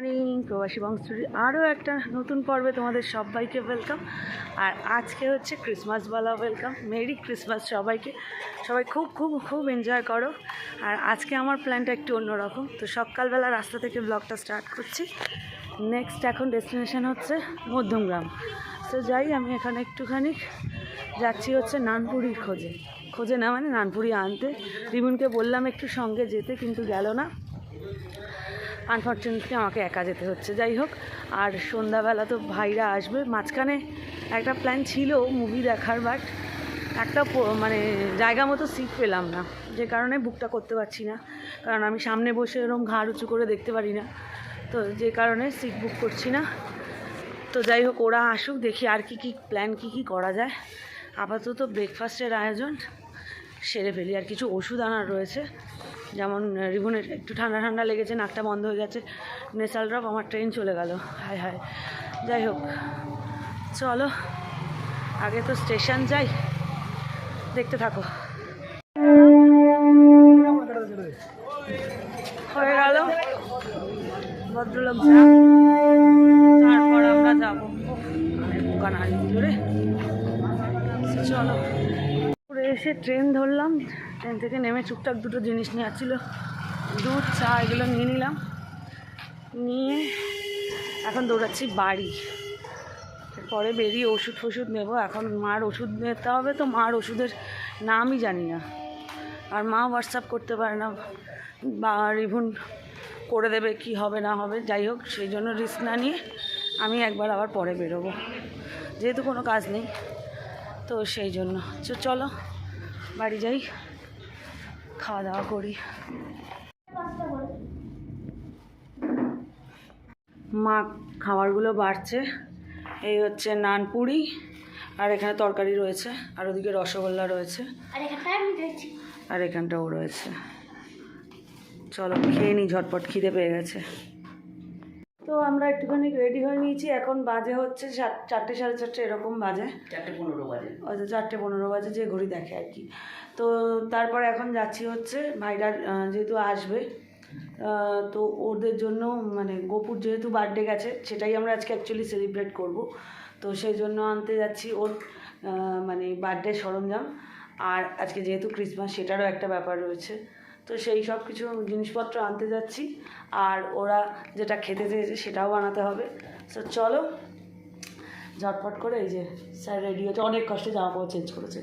Morning প্রবাসী বংশীর আরও একটা নতুন পর্বে তোমাদের সবাইকে ওয়েলকাম। আর আজকে হচ্ছে ক্রিসমাসওয়ালা ওয়েলকাম। মেরি ক্রিসমাস সবাইকে। সবাই খুব খুব খুব এনজয় করো। আর আজকে আমার প্ল্যানটা একটু অন্যরকম। তো সকালবেলা রাস্তা থেকে ব্লগটা স্টার্ট করছি। নেক্সট এখন ডেস্টিনেশন হচ্ছে মধ্যমগ্রাম। তো যাই, আমি এখানে একটুখানি যাচ্ছি হচ্ছে নানপুরির খোঁজে না মানে নানপুরি আনতে। রিমনকে বললাম একটু সঙ্গে যেতে, কিন্তু গেল না। আনফর্চুনেটলি আমাকে একা যেতে হচ্ছে। যাই হোক, আর সন্ধ্যাবেলা তো ভাইরা আসবে। মাঝখানে একটা প্ল্যান ছিল মুভি দেখার, বাট একটা মানে জায়গা মতো সিট পেলাম না, যে কারণে বুকটা করতে পারছি না। কারণ আমি সামনে বসে এরকম ঘাড় উঁচু করে দেখতে পারি না, তো যে কারণে সিট বুক করছি না। তো যাই হোক, ওরা আসুক, দেখি আর কি প্ল্যান কি করা যায়। আপাতত ব্রেকফাস্টের আয়োজন সেরে ফেলি। আর কিছু ওষুধ আনার রয়েছে, যেমন রিবনের একটু ঠান্ডা লেগেছে, নাকটা বন্ধ হয়ে গেছে, নেসাল ড্রপ। আমার ট্রেন চলে গেল, হায় হায়। যাই হোক, চলো আগে তো স্টেশন যাই, দেখতে থাকো। হয়ে গেল ভদ্রলোক যা, তারপর আমরা যাবো। দোকান হারিয়ে দিল রে। চলো, এসে ট্রেন ধরলাম। ট্রেন থেকে নেমে টুকটাক দুটো জিনিস নেওয়ার ছিল, দুধ চা এগুলো নিয়ে নিলাম। নিয়ে এখন দৌড়াচ্ছি বাড়ি। পরে বেরিয়ে ওষুধ নেবো। এখন মার ওষুধ নিতে হবে, তো মার ওষুধের নামই জানি না। আর মা হোয়াটসঅ্যাপ করতে পারে না, বা রিভুন করে দেবে কি হবে না হবে। যাই হোক, সেই জন্য রিস্ক না নিয়ে আমি একবার আবার পরে বেরোবো, যেহেতু কোনো কাজ নেই। তো সেই জন্য চলো বাড়ি যাই, খাওয়া দাওয়া করি। মা খাবারগুলো বাড়ছে। এই হচ্ছে নানপুরি, আর এখানে তরকারি রয়েছে, আর ওদিকে রসগোল্লা রয়েছে, আর এখানটাও রয়েছে। চলো খেয়ে নিই, ঝটপট খিদে পেয়ে গেছে। তো আমরা একটুখানি রেডি হয়ে নিয়েছি। এখন বাজে হচ্ছে 4টে সাড়ে 4টে এরকম বাজে, 4:15 বাজে, হয়তো 4:15 বাজে, যে ঘড়ি দেখে আর কি। তো তারপরে এখন যাচ্ছি হচ্ছে ভাইরার যেহেতু আসবে, তো ওদের জন্য মানে গোপুর যেহেতু বার্থডে গেছে, সেটাই আমরা আজকে অ্যাকচুয়ালি সেলিব্রেট করব। তো সেই জন্য আনতে যাচ্ছি ওর মানে বার্থডে সরঞ্জাম। আর আজকে যেহেতু ক্রিসমাস, সেটারও একটা ব্যাপার রয়েছে। তো সেই সব কিছু জিনিসপত্র আনতে যাচ্ছি। আর ওরা যেটা খেতে চেয়েছে সেটাও বানাতে হবে। তো চলো ঝটপট করে। এই যে স্যার রেডি হচ্ছে, অনেক কষ্টে জামা কাপড় চেঞ্জ করেছে।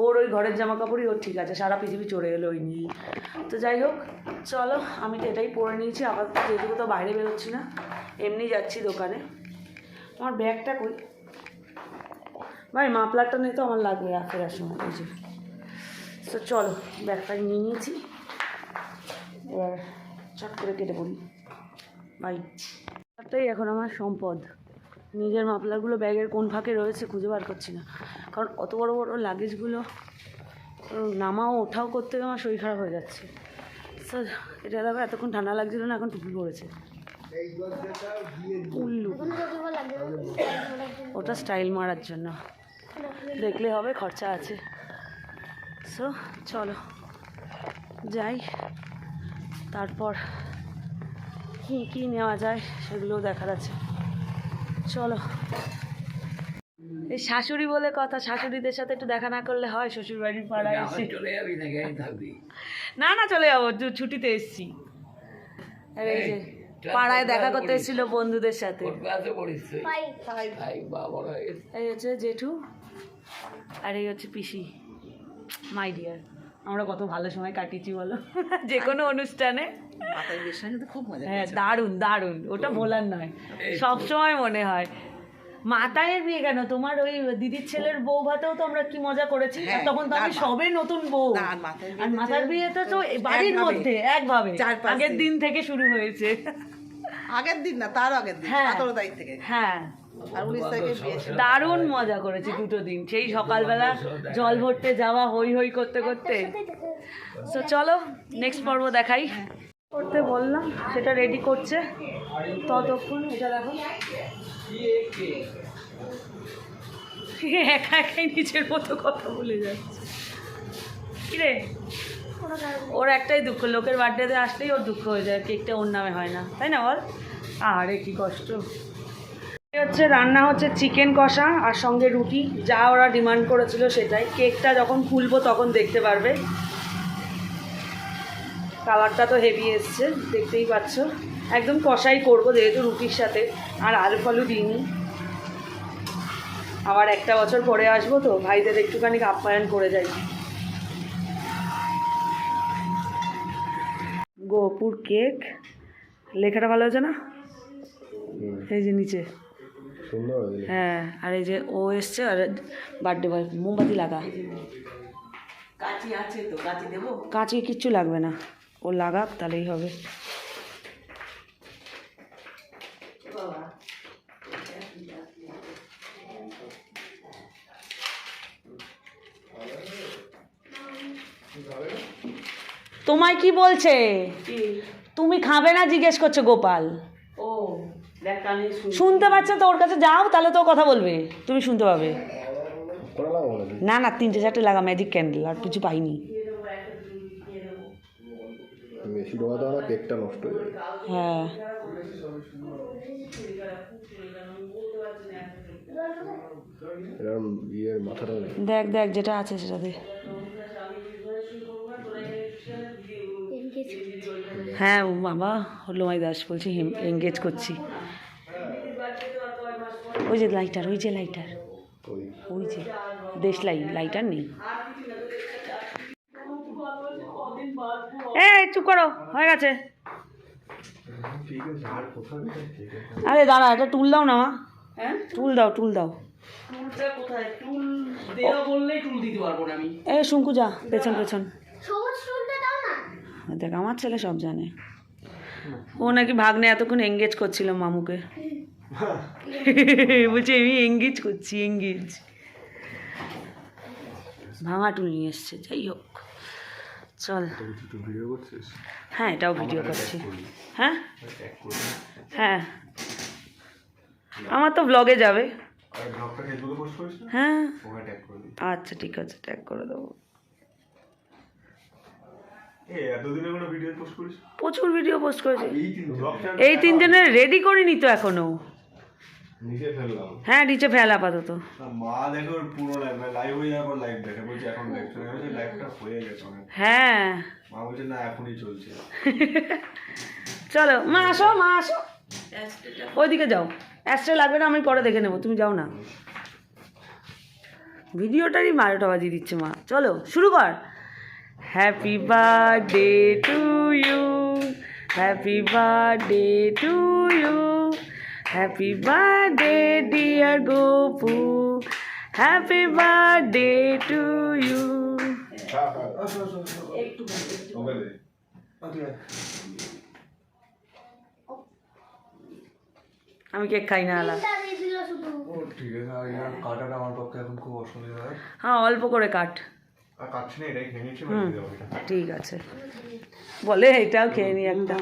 ওর ওই ঘরের জামা কাপড়ই ওর ঠিক আছে, সারা পৃথিবী চড়ে এলো ওই নিয়েই। তো যাই হোক, চলো আমি তো এটাই পরে নিয়েছি। আপাতত যেহেতু তো বাইরে বেরোচ্ছি না, এমনি যাচ্ছি দোকানে। আমার ব্যাগটা কই ভাই? মাফলারটা নিয়ে তো আমার লাগবে ফেরার সময়। এই যে, তো চলো ব্যাগটা নিয়ে নিয়েছি, এবার চট করে কেটে পড়ি ভাই। ব্যাগটাই এখন আমার সম্পদ। নিজের মাফলারগুলো ব্যাগের কোন ফাঁকে রয়েছে খুঁজে বার করছি না, কারণ অত বড় বড় লাগেজগুলো নামাও ওঠাও করতে আমার শরীর খারাপ হয়ে যাচ্ছে। স্যার এটা দেখো, এতক্ষণ ঠান্ডা লাগছিল না, এখন টুপি পড়েছে। উল্লু, ওটা স্টাইল মারার জন্য, দেখলে হবে, খরচা আছে। সো চলো যাই, তারপর কি নেওয়া যায় সেগুলোও দেখার আছে। চলো। এই শাশুড়ি বলে কথা, শাশুড়িদের সাথে একটু দেখা না করলে হয়? শ্বশুর বাড়ির পাড়ায় এসে না চলে যাবো, ছুটিতে এসছি। এই যে পাড়ায় দেখা করতে এসেছিল বন্ধুদের সাথে। এই হচ্ছে জেঠু, আর এই হচ্ছে পিসি, মাই ডিয়ার। আমরা কত ভালো সময় কাটিয়েছি বলো, যে কোনো অনুষ্ঠানে। খুব মজা, হ্যাঁ দারুণ, ওটা ভোলার নয়, সবসময় মনে হয়। মাতায়ের বিয়ে কেন, তোমার ওই দিদির ছেলের বউ ভাতেও তো আমরা কি মজা করেছি। তখন তো আমি সবে নতুন বউ, আর মাতার বিয়েতে তো বাড়ির মধ্যে একভাবে আগের দিন থেকে শুরু হয়েছে। আগের দিন না, তার আগের দিন, 17 তারিখ থেকে। হ্যাঁ, আর 19 তারিখে বিয়ে ছিল। দারুণ মজা করেছি দুটো দিন। সেই সকালবেলা জল ভরতে যাওয়া, হই করতে করতে। তো চলো নেক্সট পর্ব দেখাই। করতে বললাম, সেটা রেডি করছে। ততক্ষণ এটা দেখো, একাই নিজের মতো কথা বলে যাচ্ছে। কিরে, ওর একটাই দুঃখ, লোকের বার্থডেতে আসলেই ওর দুঃখ হয়ে যায়, কেকটা ওর নামে হয় না, তাই না বল? আরে কি কষ্ট। হচ্ছে রান্না হচ্ছে চিকেন কষা আর সঙ্গে রুটি, যা ওরা ডিমান্ড করেছিল সেটাই। কেকটা যখন খুলবো তখন দেখতে পারবে। কালারটা তো হেভি এসছে, দেখতেই পাচ্ছ। একদম কষাই করবো যেহেতু রুটির সাথে, আর আলু ফালু দিইনি। আবার একটা বছর পরে আসবো তো, ভাইদের একটুখানি আপ্যায়ন করে যাই। গোপুর কেক, লেখাটা ভালো হয়েছে না? এই যে নিচে, হ্যাঁ। আর এই যে ও এসছে, আর বার্থডে বয়। মোমবাতি লাগা। কাঁচি আছে তো, কাঁচি দেবো? কাঁচি কিচ্ছু লাগবে না, ও লাগাক তাহলেই হবে। তোমায় কি বলছে? তুমি খাবে না জিজ্ঞেস করছে গোপাল। ও দেখ, কানে শুনতে পাচ্ছে তো, ওর কাছে যাও তাহলে তো কথা বলবে, তুমি শুনতে পাবে। না না, 3-4টে লাগা ম্যাজিক ক্যান্ডেল, আর কিছু পাইনি। বেশি ডোবাতে না, কেকটা নষ্ট হয়ে যাবে। হ্যাঁ, এরকম ইয়ের মাথাটা দেখ দেখ যেটা আছে সেটা দে। হ্যাঁ ও বাবা, হলুমাই দাস বলছি এঙ্গেজ করছি। ওই যে লাইটার, ওই যে লাইটার, ওই যে দেশলাই লাইটার নেই। এই চুপ করো, হয়ে গেছে। আরে দাঁড়া, এটা টুল দাও না মা। হ্যাঁ, টুল দাও, টুল দাও। টুলটা কোথায়? টুল দেওয়া বললেই টুল দিতে পারবো না আমি। এ শঙ্কু যা পেছন পেছন। দেখ আমার ছেলে সব জানে। ও নাকি ভাগ্নে এতক্ষণ এঙ্গেজ করছিল মামুকে। বলছে আমি এঙ্গেজ করছি, এঙ্গেজ। ভাঙা টুল নিয়ে এসছে, যাই হোক চল। হ্যাঁ এটাও ভিডিও করছি। হ্যাঁ হ্যাঁ, আমার তো ব্লগে যাবে। হ্যাঁ আচ্ছা ঠিক আছে, ট্যাগ করে দেবো। প্রচুর ভিডিও পোস্ট করেছি। এই 3 জনের রেডি করিনি তো এখনো। হ্যাঁ নিচে ফেল আপাতত। মা দেখো পুরো লাইভ হয়ে যাওয়ার পর লাইভ দেখে বলছে এখন লাইভ চলে গেছে, লাইভটা হয়ে গেছে। হ্যাঁ মা বলছে না এখনই চলছে। চলো মা আসো, মা আসো, ওইদিকে যাও। অ্যাস্ট্রে লাগবে না, আমি পরে দেখে নেবো, তুমি যাও না। ভিডিওটারই 12টা বাজিয়ে দিচ্ছে মা। চলো শুরু কর। Happy birthday to you, happy birthday to you, happy birthday dear Gopu, happy birthday to you. আমি কেক খাই না আলা। ঠিক আছে, কাটাটা আমার পক্ষে এখন খুব অসুবিধা হয়। হ্যাঁ অল্প করে কাট। কাটছি না, এটাই খেয়ে নিচ্ছি। ঠিক আছে, বলে এটাও খেয়ে নি একটা।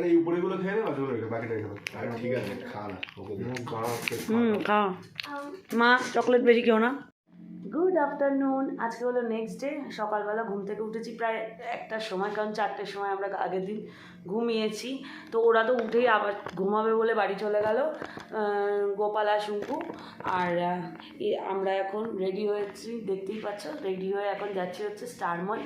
এই উপরেগুলো খেয়ে নেবা, বাকিটা ঠিক আছে, খা না। খা মা, চকলেট বেশি খেও না। Good afternoon. আজকে হলো নেক্সট ডে। সকালবেলা ঘুম থেকে উঠেছি প্রায় 1টার সময়, কারণ 4টের সময় আমরা আগের দিন ঘুমিয়েছি। তো ওরা তো উঠেই আবার ঘুমাবে বলে বাড়ি চলে গেল, গোপাল আর শুঙ্কু। আর আমরা এখন রেডি হয়েছি, দেখতেই পাচ্ছ। রেডি হয়ে এখন যাচ্ছি হচ্ছে স্টার মল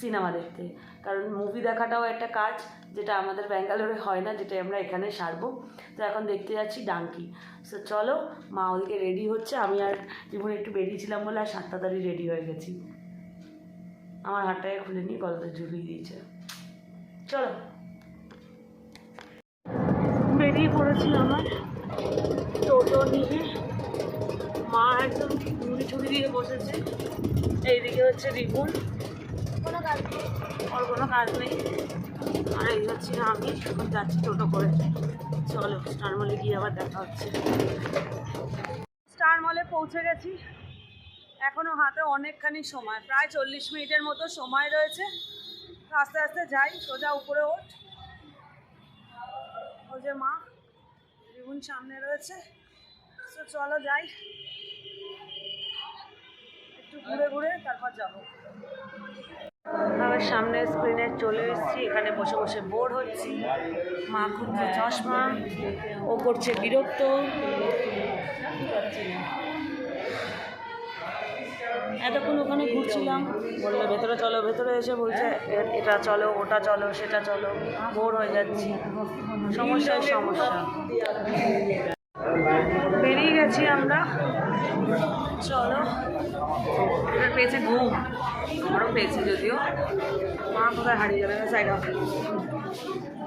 সিনেমা দেখতে, কারণ মুভি দেখাটাও একটা কাজ, যেটা আমাদের ব্যাঙ্গালোরে হয় না, যেটা আমরা এখানে সারবো। তো এখন দেখতে যাচ্ছি ডাঙ্কি। সো চলো, মা ওদিকে রেডি হচ্ছে, আমি আর জীবন একটু বেরিয়েছিলাম বলে আর 7 তাড়াতাড়ি রেডি হয়ে গেছি। আমার হাতটাকে খুলে নিয়ে গলাতে ঝুলিয়ে দিয়েছে। চলো বেরিয়ে পড়েছি আমার টোটো নিয়ে। মা একদম মুড়ি ছুরি দিয়ে বসেছে, এইদিকে হচ্ছে রিবন, ওর কোনো কাজ নেই। আর এই হচ্ছে আমি এখন যাচ্ছি টোটো করে। চলো স্টার মলে গিয়ে আবার দেখা হচ্ছে। স্টার মলে পৌঁছে গেছি, এখনও হাতে অনেকখানি সময়, প্রায় 40 মিনিটের মতো সময় রয়েছে। আস্তে আস্তে যাই, সোজা উপরে ওঠ। ওই যে মা রিবন সামনে রয়েছে। তো চলো যাই, একটু ঘুরে ঘুরে তারপর যাবো। ল্যাপটপের সামনে স্ক্রিনে চলে এসেছি, এখানে বসে বসে বোর হচ্ছি। মা খুঁজছে চশমা, ও করছে বিরক্ত। এতক্ষণ ওখানে ঘুরছিলাম, বললো ভেতরে চলো, ভেতরে এসে বলছে এটা চলো, ওটা চলো, সেটা চলো, বোর হয়ে যাচ্ছি। সমস্যায় সমস্যা। বেরিয়ে গেছি আমরা, চলো। এবার পেয়েছে ঘুম, আমারও পেয়েছে যদিও। মা কোথায় হারিয়ে যাবে সাইড অফ।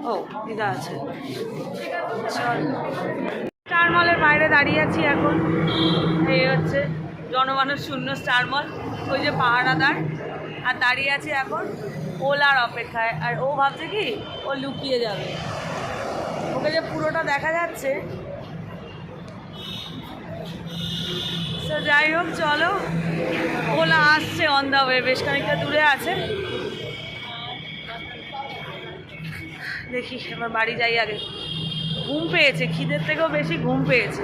ও দিদা আছে, চল। স্টার মলের বাইরে দাঁড়িয়ে আছি এখন। এই হচ্ছে জনমানব শূন্য স্টার মল, ওই যে পাহারাদার, আর দাঁড়িয়ে আছে এখন ওলার অপেক্ষায়। আর ও ভাবছে কি ও লুকিয়ে যাবে, ওকে যে পুরোটা দেখা যাচ্ছে। তো যাই হোক চলো, ওলা আসছে অন দ্য ওয়ে, বেশ খানিকটা দূরে আছে। দেখি এবার বাড়ি যাই আগে। ঘুম পেয়েছে, খিদের থেকেও বেশি ঘুম পেয়েছে।